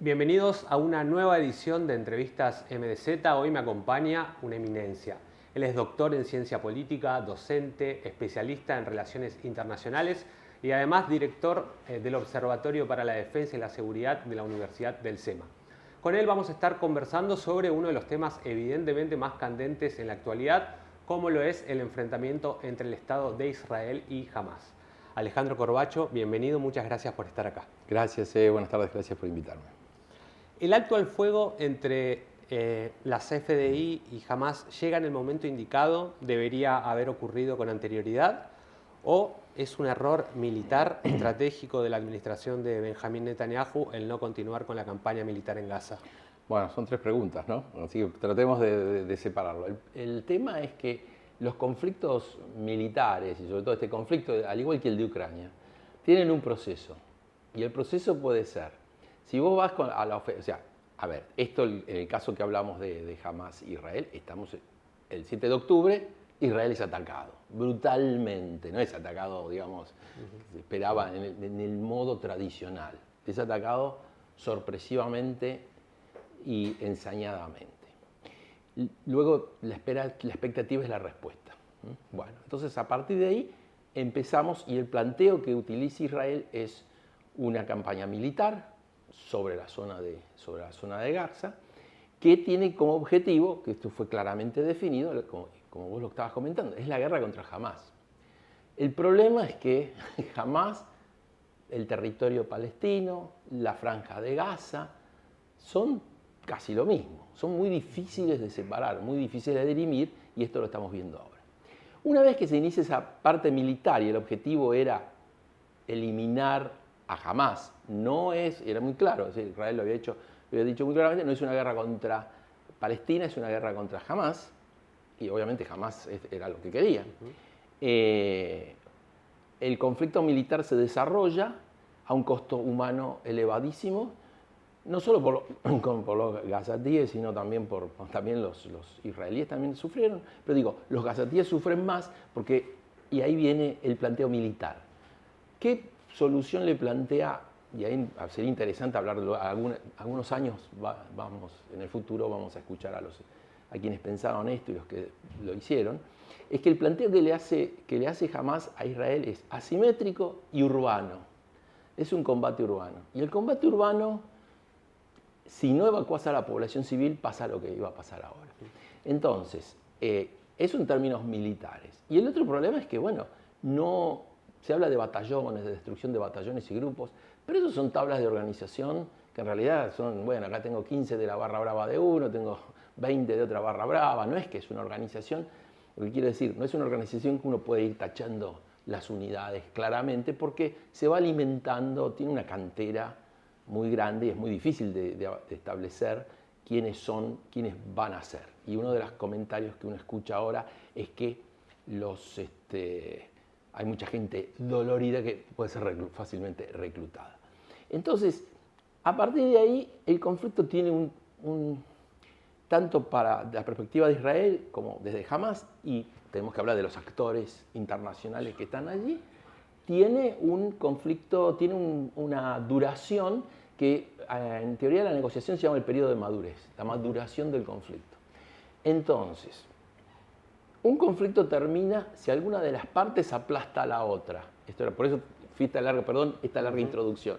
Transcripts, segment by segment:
Bienvenidos a una nueva edición de Entrevistas MDZ. Hoy me acompaña una eminencia. Él es doctor en ciencia política, docente, especialista en relaciones internacionales y además director del Observatorio para la Defensa y la Seguridad de la Universidad del SEMA. Con él vamos a estar conversando sobre uno de los temas evidentemente más candentes en la actualidad, como lo es el enfrentamiento entre el Estado de Israel y Hamás. Alejandro Corbacho, bienvenido, muchas gracias por estar acá. Gracias, buenas tardes, gracias por invitarme. ¿El alto al fuego entre las FDI y Hamás llega en el momento indicado? ¿Debería haber ocurrido con anterioridad? ¿O es un error militar estratégico de la administración de Benjamín Netanyahu el no continuar con la campaña militar en Gaza? Bueno, son tres preguntas, ¿no? Así que tratemos de separarlo. El tema es que los conflictos militares, y sobre todo este conflicto, al igual que el de Ucrania, tienen un proceso. Y el proceso puede ser, si vos vas a la ofensiva, o sea, a ver, esto en el caso que hablamos de Hamás-Israel, estamos el 7 de octubre, Israel es atacado, brutalmente, no es atacado, digamos, que se esperaba en el modo tradicional, es atacado sorpresivamente y ensañadamente. Luego la expectativa es la respuesta. Bueno, entonces a partir de ahí empezamos y el planteo que utiliza Israel es una campaña militar sobre la zona de Gaza que tiene como objetivo, que esto fue claramente definido, como vos lo estabas comentando, es la guerra contra Hamás. El problema es que Hamás, el territorio palestino, la franja de Gaza, son casi lo mismo. Son muy difíciles de separar, muy difíciles de dirimir, y esto lo estamos viendo ahora. Una vez que se inicia esa parte militar y el objetivo era eliminar a Hamás, era muy claro, es decir, Israel lo había dicho muy claramente, no es una guerra contra Palestina, es una guerra contra Hamás, y obviamente Hamás era lo que quería. El conflicto militar se desarrolla a un costo humano elevadísimo, no solo por los gazatíes, sino también también los israelíes también sufrieron, pero digo, los gazatíes sufren más y ahí viene el planteo militar. ¿Qué solución le plantea? Y ahí sería interesante hablarlo, algunos años en el futuro vamos a escuchar a quienes pensaron esto y los que lo hicieron, es que el planteo que le hace Hamás a Israel es asimétrico y urbano. Es un combate urbano. Y el combate urbano, si no evacuas a la población civil, pasa lo que iba a pasar ahora. Entonces, eso en términos militares. Y el otro problema es que, bueno, no se habla de batallones, de destrucción de batallones y grupos, pero eso son tablas de organización que en realidad son, bueno, acá tengo 15 de la barra brava de uno, tengo 20 de otra barra brava, no es que es una organización, lo que quiero decir, no es una organización que uno puede ir tachando las unidades claramente porque se va alimentando, tiene una cantera muy grande y es muy difícil de establecer quiénes van a ser. Y uno de los comentarios que uno escucha ahora es que hay mucha gente dolorida que puede ser fácilmente reclutada. Entonces, a partir de ahí, el conflicto tiene tanto para la perspectiva de Israel como desde Hamás, y tenemos que hablar de los actores internacionales que están allí, tiene un conflicto, tiene una duración que en teoría la negociación se llama el periodo de madurez, la maduración del conflicto. Entonces, un conflicto termina si alguna de las partes aplasta a la otra. Por eso esta larga introducción.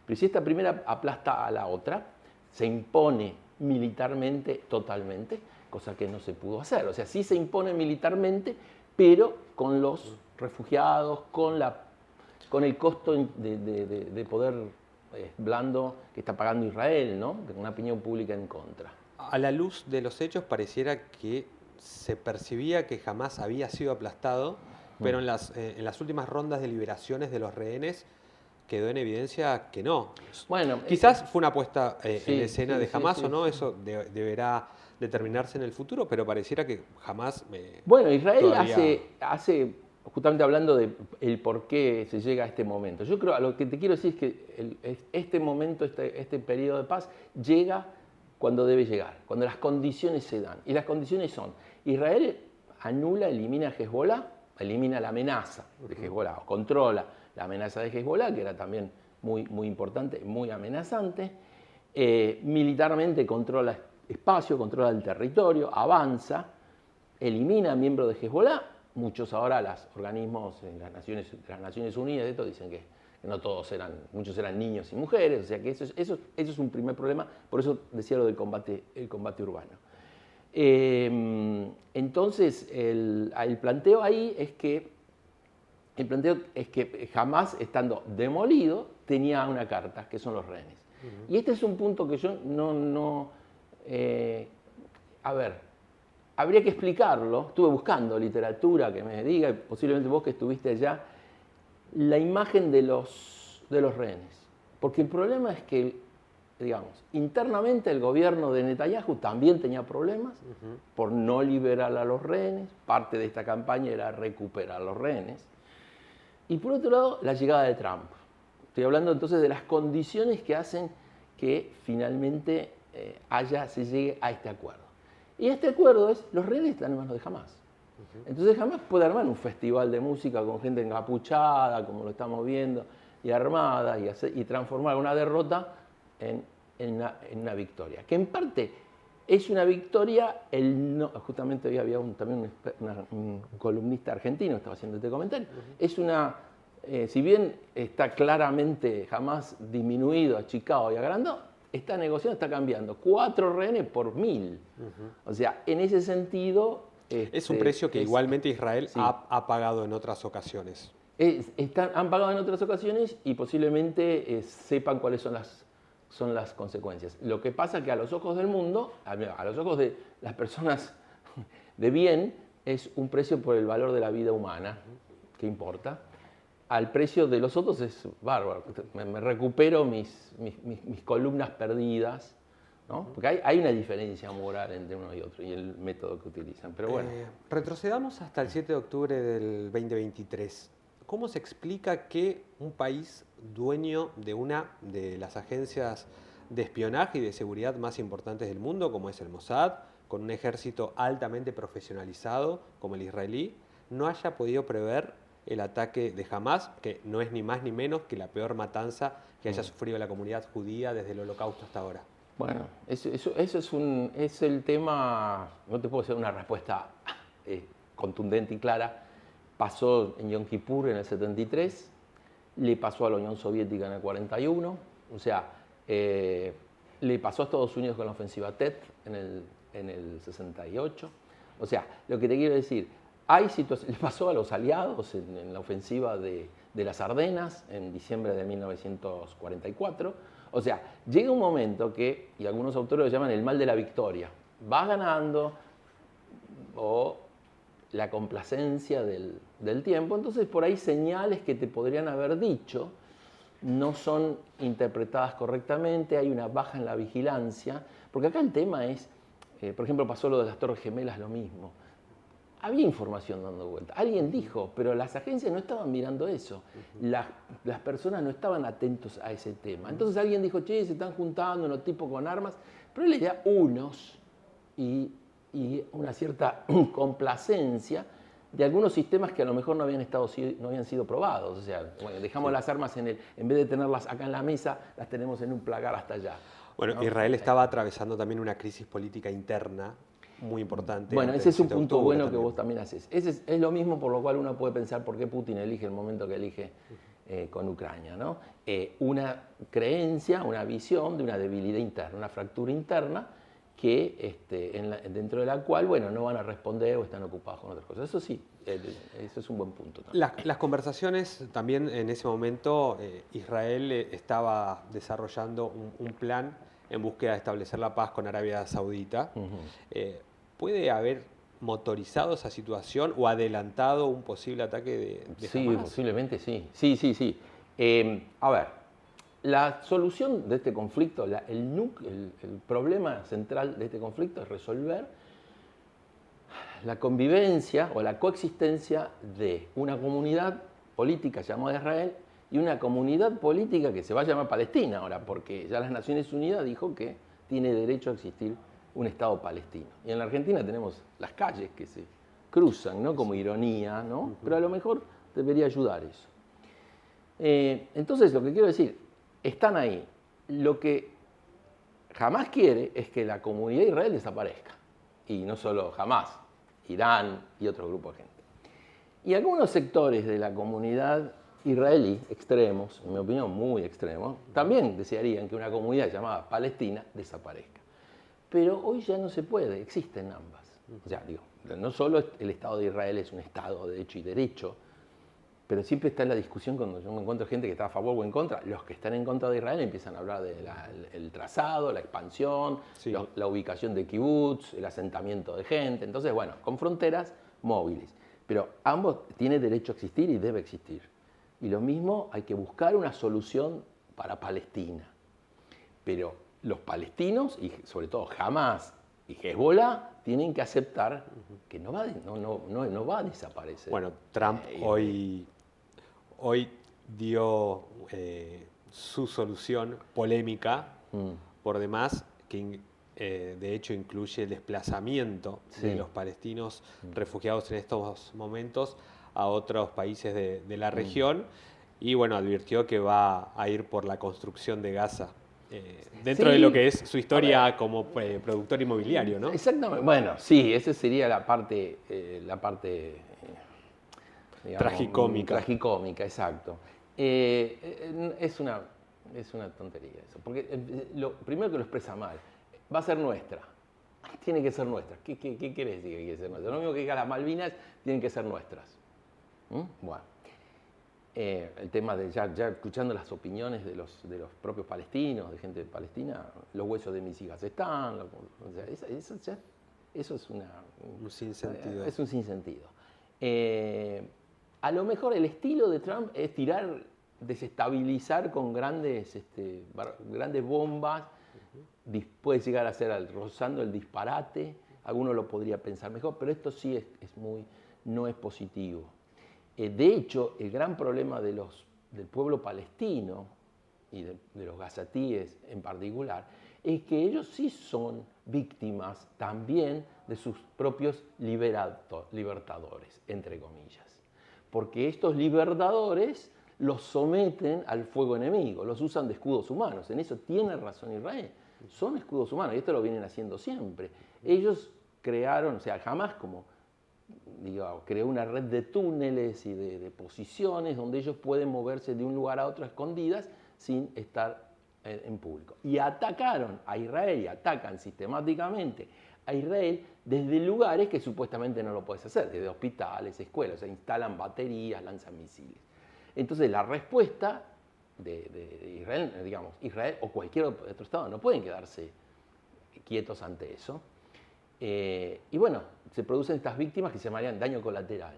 Pero si esta primera aplasta a la otra, se impone militarmente totalmente, cosa que no se pudo hacer. O sea, sí se impone militarmente, pero con los refugiados, con el costo de poder blando que está pagando Israel, ¿no? Con una opinión pública en contra. A la luz de los hechos pareciera que se percibía que Hamás había sido aplastado, pero en las últimas rondas de liberaciones de los rehenes quedó en evidencia que no. Bueno, quizás fue una puesta en escena de Hamás o no, eso deberá determinarse en el futuro, pero pareciera que Hamás... Bueno, Israel hace, justamente hablando de el por qué se llega a este momento. Yo creo, lo que te quiero decir es que este momento, este periodo de paz, llega cuando debe llegar, cuando las condiciones se dan. Y las condiciones son, Israel elimina a Hezbollah, elimina la amenaza de Hezbollah, o controla la amenaza de Hezbollah, que era también muy importante, muy amenazante, Militarmente controla espacio, controla el territorio, avanza, elimina miembros de Hezbollah. Muchos ahora, los organismos de las Naciones Unidas, esto dicen que no todos eran, muchos eran niños y mujeres, o sea que eso es un primer problema, por eso decía lo del combate, el combate urbano. Entonces, el planteo ahí es que Hamás, estando demolido, tenía una carta, que son los rehenes. Y este es un punto que yo a ver, habría que explicarlo. Estuve buscando literatura que me diga, y posiblemente vos que estuviste allá, la imagen de los rehenes. Porque el problema es que, digamos, internamente el gobierno de Netanyahu también tenía problemas por no liberar a los rehenes. Parte de esta campaña era recuperar a los rehenes. Y por otro lado, la llegada de Trump. Estoy hablando entonces de las condiciones que hacen que finalmente se llegue a este acuerdo. Y este acuerdo es, los rehenes están en manos de Hamás. Entonces Hamás puede armar un festival de música con gente encapuchada, como lo estamos viendo, y armada, y transformar una derrota en una victoria. Que en parte es una victoria, justamente hoy había también un columnista argentino que estaba haciendo este comentario, es si bien está claramente Hamás disminuido, achicado y agrandado, esta negociación está cambiando 4 rehenes por 1000. O sea, en ese sentido... es un precio que igualmente Israel ha pagado en otras ocasiones. Han pagado en otras ocasiones y posiblemente sepan cuáles son las consecuencias. Lo que pasa es que a los ojos del mundo, a los ojos de las personas de bien, es un precio por el valor de la vida humana, que importa. Al precio de los otros es bárbaro. Me recupero mis columnas perdidas, ¿no? Porque hay una diferencia moral entre uno y otro y el método que utilizan. Pero bueno. Retrocedamos hasta el 7 de octubre del 2023. ¿Cómo se explica que un país dueño de una de las agencias de espionaje y de seguridad más importantes del mundo, como es el Mossad, con un ejército altamente profesionalizado como el israelí, no haya podido prever el ataque de Hamás, que no es ni más ni menos que la peor matanza que haya sufrido la comunidad judía desde el Holocausto hasta ahora? Bueno, eso es el tema, no te puedo hacer una respuesta contundente y clara. Pasó en Yom Kippur en el 73, le pasó a la Unión Soviética en el 41, o sea, le pasó a Estados Unidos con la ofensiva Tet en el 68. O sea, lo que te quiero decir, le pasó a los aliados en la ofensiva de las Ardenas en diciembre de 1944. O sea, llega un momento que, y algunos autores lo llaman el mal de la victoria, vas ganando o la complacencia del tiempo, entonces por ahí señales que te podrían haber dicho no son interpretadas correctamente, hay una baja en la vigilancia, porque acá el tema es, por ejemplo, pasó lo de las Torres Gemelas, lo mismo. Había información dando vuelta, alguien dijo, pero las agencias no estaban mirando eso, las personas no estaban atentos a ese tema. Entonces alguien dijo, che, se están juntando unos tipos con armas, pero él le da unos y una cierta complacencia de algunos sistemas que a lo mejor no habían sido probados. O sea, bueno, dejamos las armas en vez de tenerlas acá en la mesa, las tenemos en un placar hasta allá. Bueno, ¿no? Israel estaba atravesando también una crisis política interna muy importante. Bueno, ese es un punto bueno que vos también haces. Es lo mismo por lo cual uno puede pensar por qué Putin elige el momento que elige con Ucrania, ¿no? Una creencia, una visión de una debilidad interna, una fractura interna que dentro de la cual, bueno, no van a responder o están ocupados con otras cosas. Eso sí, eso es un buen punto también. Las conversaciones también en ese momento, Israel estaba desarrollando un plan en búsqueda de establecer la paz con Arabia Saudita. ¿Puede haber motorizado esa situación o adelantado un posible ataque de Sí, Hamás? posiblemente sí. Sí. A ver, la solución de este conflicto, el problema central de este conflicto es resolver la convivencia o la coexistencia de una comunidad política llamada Israel y una comunidad política que se va a llamar Palestina ahora, porque ya las Naciones Unidas dijo que tiene derecho a existir un Estado palestino. Y en la Argentina tenemos las calles que se cruzan, ¿no? Como ironía, ¿no? Pero a lo mejor debería ayudar eso. Entonces, lo que quiero decir, están ahí. Lo que Hamás quiere es que la comunidad de Israel desaparezca. Y no solo Hamás, Irán y otros grupos de gente. Y algunos sectores de la comunidad israelí, extremos, en mi opinión muy extremos, también desearían que una comunidad llamada Palestina desaparezca. Pero hoy ya no se puede, existen ambas. O sea, digo, no solo el Estado de Israel es un Estado de hecho y derecho, pero siempre está en la discusión cuando yo me encuentro gente que está a favor o en contra. Los que están en contra de Israel empiezan a hablar del trazado, la expansión, Sí. la ubicación de kibbutz, el asentamiento de gente. Entonces, bueno, con fronteras móviles. Pero ambos tienen derecho a existir y debe existir. Y lo mismo, hay que buscar una solución para Palestina. Pero los palestinos, y sobre todo Hamás y Hezbollah, tienen que aceptar que no va a desaparecer. Bueno, Trump hoy dio su solución polémica por demás, que de hecho incluye el desplazamiento de los palestinos refugiados en estos momentos a otros países de la región y bueno, advirtió que va a ir por la construcción de Gaza. Dentro de lo que es su historia como productor inmobiliario, ¿no? Exactamente. Bueno, sí, esa sería la parte digamos, tragicómica. Tragicómica, exacto. Es una tontería eso, porque primero que lo expresa mal, va a ser nuestra. Tiene que ser nuestra. ¿Qué quiere decir que tiene que ser nuestra? Lo mismo que diga las Malvinas, tienen que ser nuestras. Bueno. El tema de ya escuchando las opiniones de los propios palestinos, de gente de Palestina, los huesos de mis hijas están, o sea, eso es un sinsentido. Es un sinsentido. A lo mejor el estilo de Trump es desestabilizar con grandes bombas, puede llegar a ser rozando el disparate, alguno lo podría pensar mejor, pero esto sí no es positivo. De hecho, el gran problema del pueblo palestino y de los gazatíes en particular es que ellos sí son víctimas también de sus propios libertadores, entre comillas. Porque estos libertadores los someten al fuego enemigo, los usan de escudos humanos. En eso tiene razón Israel. Son escudos humanos y esto lo vienen haciendo siempre. Ellos crearon, o sea, jamás creó una red de túneles y de posiciones donde ellos pueden moverse de un lugar a otro a escondidas sin estar en público. Y atacaron a Israel y atacan sistemáticamente a Israel desde lugares que supuestamente no lo puedes hacer, desde hospitales, escuelas, o sea, instalan baterías, lanzan misiles. Entonces la respuesta de Israel, digamos, Israel o cualquier otro Estado no pueden quedarse quietos ante eso. Y bueno, se producen estas víctimas que se llamarían daño colateral.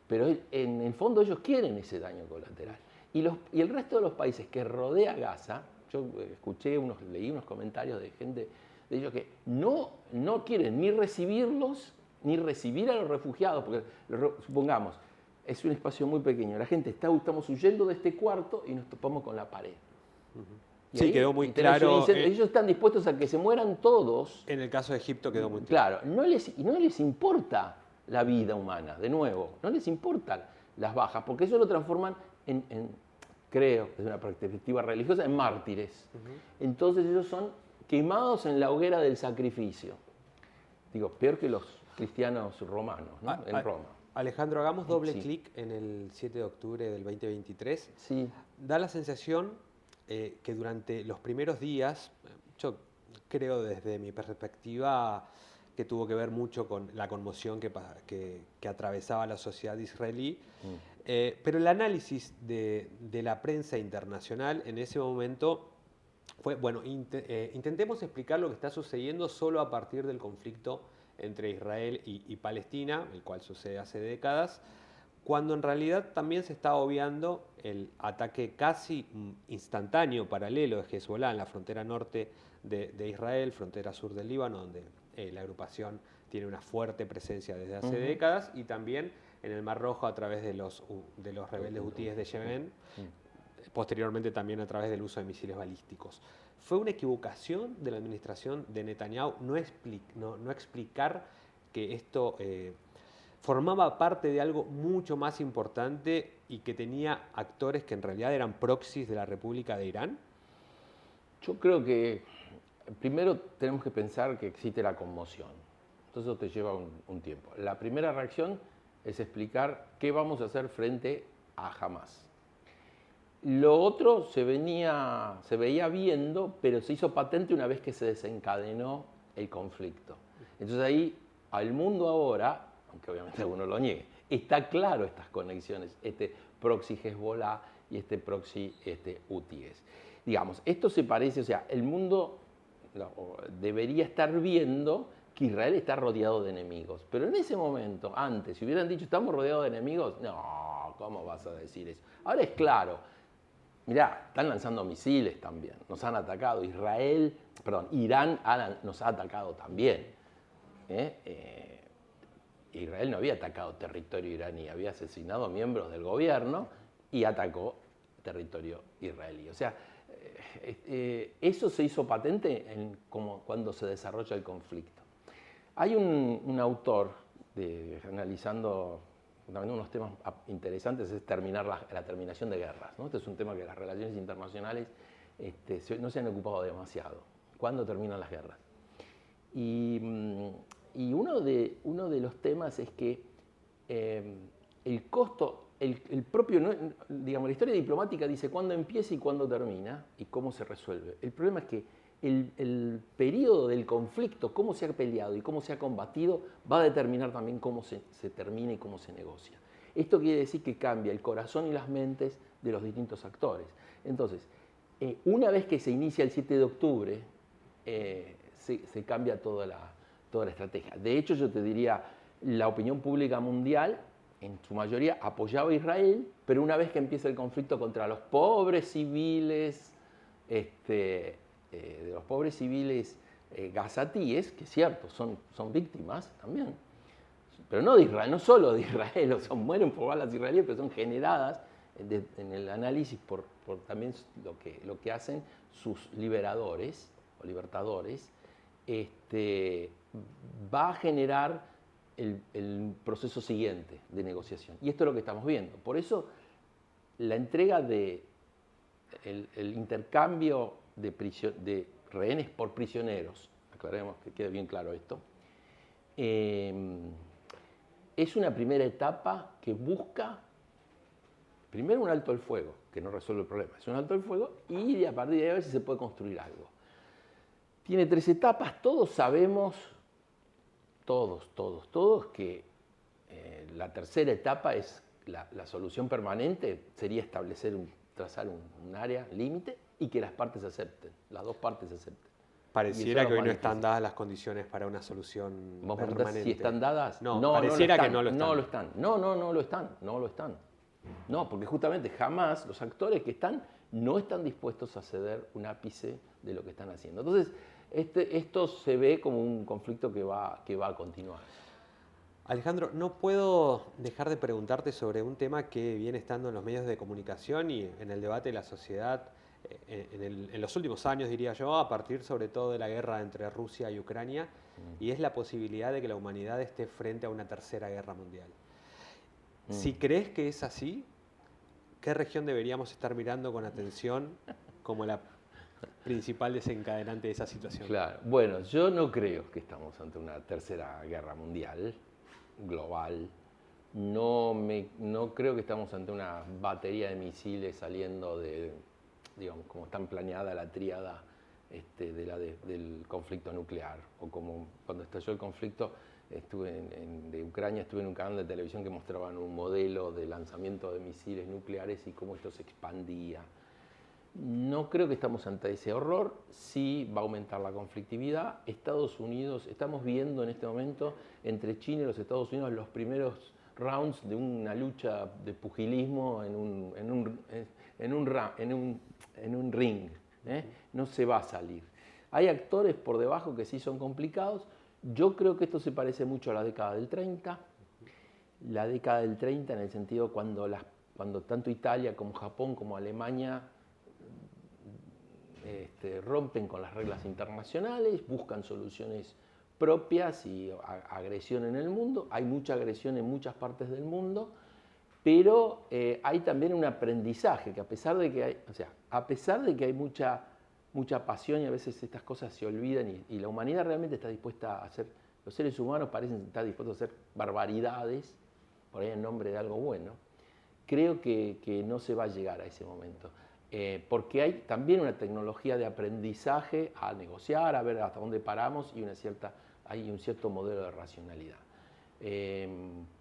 Pero en el fondo ellos quieren ese daño colateral. Y el resto de los países que rodea Gaza, yo leí unos comentarios de gente de ellos que no quieren ni recibirlos, ni recibir a los refugiados, porque supongamos, es un espacio muy pequeño, la gente estamos huyendo de este cuarto y nos topamos con la pared. Sí, ahí, quedó muy claro. Ellos están dispuestos a que se mueran todos. En el caso de Egipto quedó muy claro. Claro, no les importa la vida humana, de nuevo, no les importan las bajas, porque ellos lo transforman creo, desde una perspectiva religiosa, en mártires. Entonces ellos son quemados en la hoguera del sacrificio. Digo, peor que los cristianos romanos, ¿no? En Roma. Alejandro, hagamos doble clic en el 7 de octubre del 2023. Sí. Da la sensación que durante los primeros días, yo creo desde mi perspectiva que tuvo que ver mucho con la conmoción que atravesaba la sociedad israelí, pero el análisis de la prensa internacional en ese momento fue, bueno, intentemos explicar lo que está sucediendo solo a partir del conflicto entre Israel y Palestina, el cual sucede hace décadas, cuando en realidad también se está obviando el ataque casi instantáneo, paralelo de Hezbollah en la frontera norte de Israel, frontera sur del Líbano, donde la agrupación tiene una fuerte presencia desde hace décadas, y también en el Mar Rojo a través de los rebeldes hutíes de Yemen, posteriormente también a través del uso de misiles balísticos. ¿Fue una equivocación de la administración de Netanyahu no explicar que esto formaba parte de algo mucho más importante y que tenía actores que en realidad eran proxies de la República de Irán? Yo creo que primero tenemos que pensar que existe la conmoción. Entonces eso te lleva un tiempo. La primera reacción es explicar qué vamos a hacer frente a Hamás. Lo otro se veía viendo, pero se hizo patente una vez que se desencadenó el conflicto. Entonces ahí, al mundo ahora, aunque obviamente alguno lo niegue, está claro estas conexiones, este proxy Hezbollah y este proxy UTIES. Digamos, esto se parece, o sea, el mundo debería estar viendo que Israel está rodeado de enemigos. Pero en ese momento, antes, si hubieran dicho, ¿estamos rodeados de enemigos? No, ¿cómo vas a decir eso? Ahora es claro. Mirá, están lanzando misiles también, nos han atacado. Irán nos ha atacado también. Israel no había atacado territorio iraní, había asesinado a miembros del gobierno y atacó territorio israelí. O sea, eso se hizo patente como cuando se desarrolla el conflicto. Hay un autor analizando también unos temas interesantes, es la terminación de guerras, ¿no? Este es un tema que las relaciones internacionales no se han ocupado demasiado. ¿Cuándo terminan las guerras? Y uno de los temas es que el costo, el propio, digamos, la historia diplomática dice cuándo empieza y cuándo termina y cómo se resuelve. El problema es que el periodo del conflicto, cómo se ha peleado y cómo se ha combatido, va a determinar también cómo se termina y cómo se negocia. Esto quiere decir que cambia el corazón y las mentes de los distintos actores. Entonces, una vez que se inicia el 7 de octubre, se cambia toda la estrategia. De hecho, yo te diría, la opinión pública mundial, en su mayoría, apoyaba a Israel, pero una vez que empieza el conflicto contra los pobres civiles, de los pobres civiles gazatíes, que es cierto, son víctimas también, pero no de Israel, no solo de Israel, o sea, mueren por balas israelíes, pero son generadas en el análisis por también lo que hacen sus liberadores o libertadores, va a generar el proceso siguiente de negociación. Y esto es lo que estamos viendo. Por eso la entrega el intercambio de rehenes por prisioneros, aclaremos que quede bien claro esto, es una primera etapa que busca primero un alto el fuego, que no resuelve el problema, es un alto el fuego y a partir de ahí a ver si se puede construir algo. Tiene 3 etapas, todos sabemos, todos que la tercera etapa es la solución permanente, sería trazar un área límite y que las partes acepten, las dos partes acepten. Pareciera que hoy no están dadas las condiciones para una solución ¿Vos permanente. Si están dadas? No, pareciera que no lo están. No lo están. No lo están. No, porque justamente jamás los actores que están no están dispuestos a ceder un ápice de lo que están haciendo. Entonces, esto se ve como un conflicto que va a continuar. Alejandro, no puedo dejar de preguntarte sobre un tema que viene estando en los medios de comunicación y en el debate de la sociedad en los últimos años, diría yo, a partir sobre todo de la guerra entre Rusia y Ucrania, y es la posibilidad de que la humanidad esté frente a una tercera guerra mundial. Si crees que es así, ¿qué región deberíamos estar mirando con atención como la principal desencadenante de esa situación? Claro, bueno, yo no creo que estamos ante una tercera guerra mundial global. No creo que estamos ante una batería de misiles saliendo digamos, como está planeada la tríada del conflicto nuclear, o como cuando estalló el conflicto de Ucrania, estuve en un canal de televisión que mostraban un modelo de lanzamiento de misiles nucleares y cómo esto se expandía. No creo que estamos ante ese horror, sí va a aumentar la conflictividad. Estados Unidos, estamos viendo en este momento entre China y los Estados Unidos los primeros rounds de una lucha de pugilismo en un ring. No se va a salir. Hay actores por debajo que sí son complicados. Yo creo que esto se parece mucho a la década del 30. La década del 30 en el sentido cuando tanto Italia como Japón como Alemania rompen con las reglas internacionales, buscan soluciones propias y agresión en el mundo. Hay mucha agresión en muchas partes del mundo, pero hay también un aprendizaje que a pesar de que hay mucha pasión y a veces estas cosas se olvidan y la humanidad realmente está dispuesta a hacer, los seres humanos parecen estar dispuestos a hacer barbaridades, por ahí en nombre de algo bueno. Creo que no se va a llegar a ese momento, porque hay también una tecnología de aprendizaje a negociar, a ver hasta dónde paramos y hay un cierto modelo de racionalidad.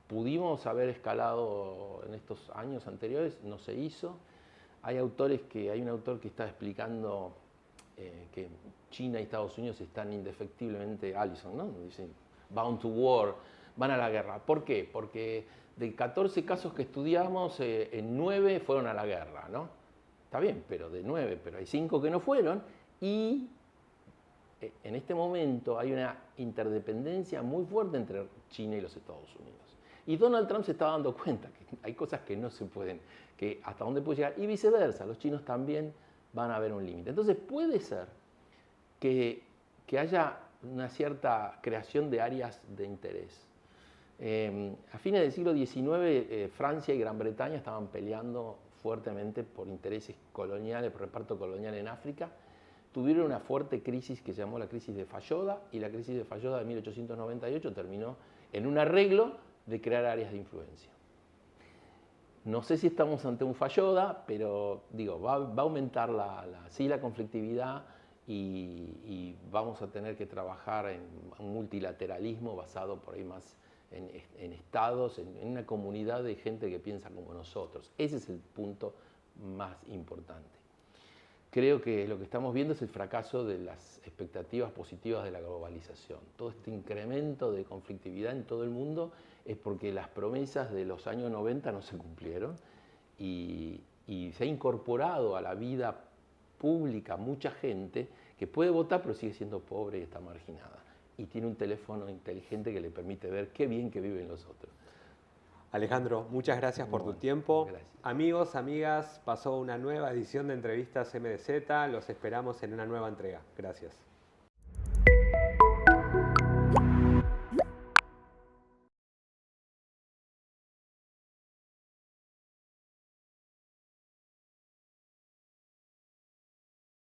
Pudimos haber escalado en estos años anteriores, no se hizo. Hay un autor que está explicando que China y Estados Unidos están indefectiblemente, Allison, ¿no? Dice, bound to war, van a la guerra. ¿Por qué? Porque de 14 casos que estudiamos, en 9 fueron a la guerra, ¿no? Está bien, pero de 9, pero hay 5 que no fueron y en este momento hay una interdependencia muy fuerte entre China y los Estados Unidos. Y Donald Trump se está dando cuenta que hay cosas que no se pueden, que hasta dónde puede llegar, y viceversa, los chinos también van a ver un límite. Entonces puede ser que haya una cierta creación de áreas de interés. A fines del siglo XIX, Francia y Gran Bretaña estaban peleando fuertemente por intereses coloniales, por reparto colonial en África. Tuvieron una fuerte crisis que se llamó la crisis de Falloda, y la crisis de Falloda de 1898 terminó en un arreglo de crear áreas de influencia. No sé si estamos ante un Falloda, pero digo, va a aumentar sí, la conflictividad y vamos a tener que trabajar en un multilateralismo basado por ahí más en estados, en una comunidad de gente que piensa como nosotros. Ese es el punto más importante. Creo que lo que estamos viendo es el fracaso de las expectativas positivas de la globalización. Todo este incremento de conflictividad en todo el mundo es porque las promesas de los años 90 no se cumplieron y se ha incorporado a la vida pública mucha gente que puede votar pero sigue siendo pobre y está marginada. Y tiene un teléfono inteligente que le permite ver qué bien que viven los otros. Alejandro, muchas gracias por tu tiempo. Gracias. Amigos, amigas, pasó una nueva edición de Entrevistas MDZ. Los esperamos en una nueva entrega. Gracias.